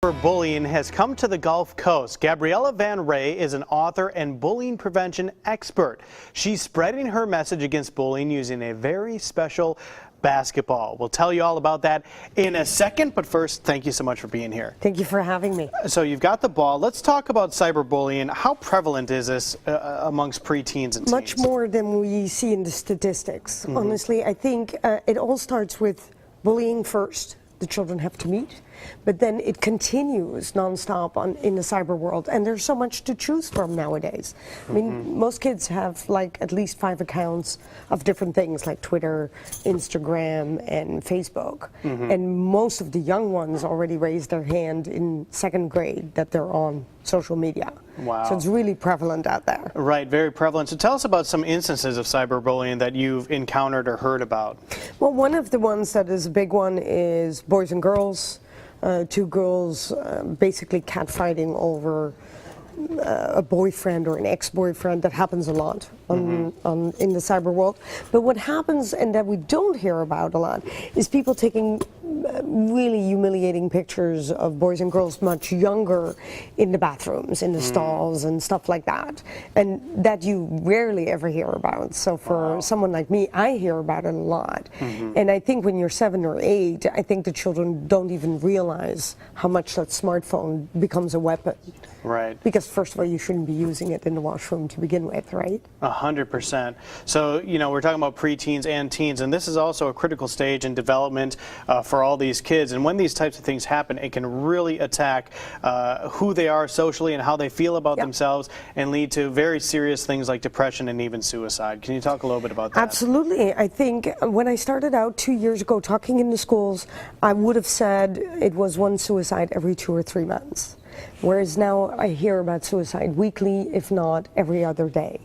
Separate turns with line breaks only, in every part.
Cyberbullying has come to the Gulf Coast. Gabriella van Rij is an author and bullying prevention expert. She's spreading her message against bullying using a very special basketball. We'll tell you all about that in a second, but first, thank you so much for being here.
Thank you for having me.
So you've got the ball. Let's talk about cyberbullying. How prevalent is this amongst preteens and teens?
Much more than we see in the statistics. Honestly, I think it all starts with bullying first. The children have to meet, but then it continues nonstop in the cyber world, and there's so much to choose from nowadays. I mean, most kids have like at least 5 accounts of different things like Twitter, Instagram, and Facebook, and most of the young ones already raised their hand in 2nd grade that they're on social media.
Wow.
So it's really prevalent out there.
Right, very prevalent. So tell us about some instances of cyberbullying that you've encountered or heard about.
Well, one of the ones that is a big one is boys and girls. 2 girls basically catfighting over a boyfriend or an ex-boyfriend. That happens a lot in the cyber world. But what happens, and that we don't hear about a lot, is people taking really humiliating pictures of boys and girls much younger in the bathrooms, in the stalls and stuff like that, and that you rarely ever hear about. So for someone like me, I hear about it a lot. And I think when you're 7 or 8, I think the children don't even realize how much that smartphone becomes a weapon.
Right.
Because first of all, you shouldn't be using it in the washroom to begin with, right?
100%. So, you know, we're talking about preteens and teens, and this is also a critical stage in development for all these kids. And when these types of things happen, it can really attack who they are socially and how they feel about themselves, and lead to very serious things like depression and even suicide. Can you talk a little bit about that?
Absolutely. I think when I started out 2 years ago talking in the schools, I would have said it was 1 suicide every 2 or 3 months. Whereas now I hear about suicide weekly, if not every other day,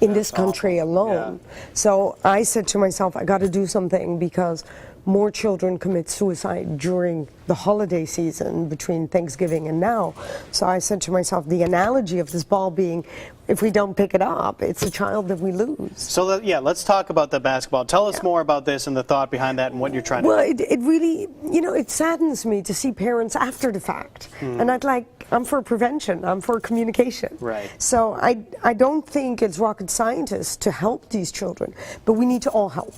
in this country alone. So I said to myself, I got to do something, because more children commit suicide during the holiday season between Thanksgiving and now. So I said to myself, the analogy of this ball being, if we don't pick it up, it's a child that we lose. So
let's talk about the basketball. Tell us more about this and the thought behind that and what you're trying to do.
Well, it really, you know, it saddens me to see parents after the fact. And I'm for prevention, I'm for communication.
Right.
So I don't think it's rocket scientists to help these children, but we need to all help.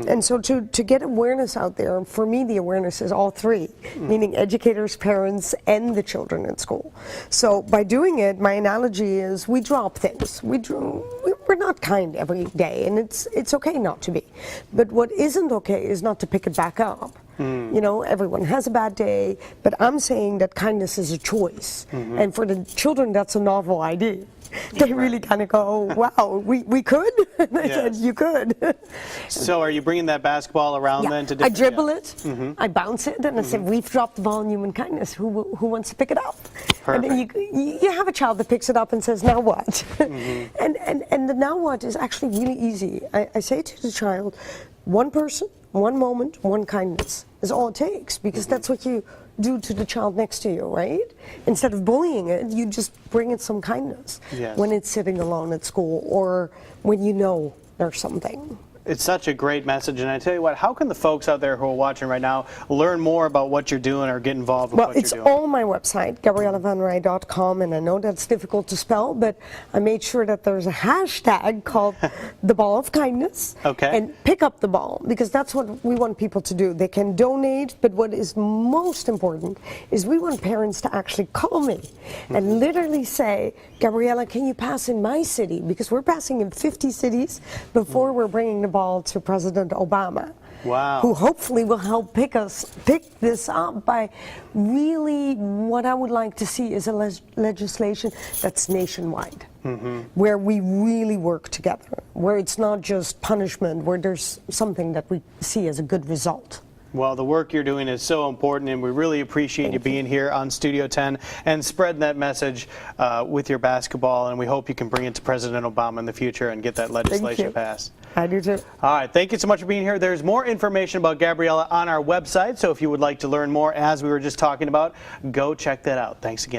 And so to get awareness out there, for me the awareness is all 3, meaning educators, parents, and the children at school. So by doing it, my analogy is we drop things. We're not kind every day, and it's okay not to be. But what isn't okay is not to pick it back up. You know, everyone has a bad day, but I'm saying that kindness is a choice. And for the children, that's a novel idea. They really kind of go, wow, we could? And I said, you could.
So are you bringing that basketball around then to different...
I dribble it, I bounce it, and I said, we've dropped the ball in human kindness. Who wants to pick it up?
Perfect.
And then you have a child that picks it up and says, now what? And the now what is actually really easy. I say to the child, 1 person, 1 moment, 1 kindness is all it takes, because that's what you do to the child next to you, right? Instead of bullying it, you just bring it some kindness when it's sitting alone at school, or when you know there's something.
It's such a great message, and I tell you what, how can the folks out there who are watching right now learn more about what you're doing or get involved with what you're doing?
Well, it's all my website, GabriellaVanRij.com, and I know that's difficult to spell, but I made sure that there's a hashtag called the Ball of Kindness.
Okay.
And pick up the ball, because that's what we want people to do. They can donate, but what is most important is we want parents to actually call me and literally say, Gabriella, can you pass in my city? Because we're passing in 50 cities before we're bringing the ball to President Obama.
Wow.
Who hopefully will help pick this up by really, what I would like to see is a legislation that's nationwide, where we really work together, where it's not just punishment, where there's something that we see as a good result.
Well, the work you're doing is so important, and we really appreciate you being here on Studio 10 and spreading that message with your basketball, and we hope you can bring it to President Obama in the future and get that legislation passed.
I do too.
All right, thank you so much for being here. There's more information about Gabriella on our website, so if you would like to learn more, as we were just talking about, go check that out. Thanks again.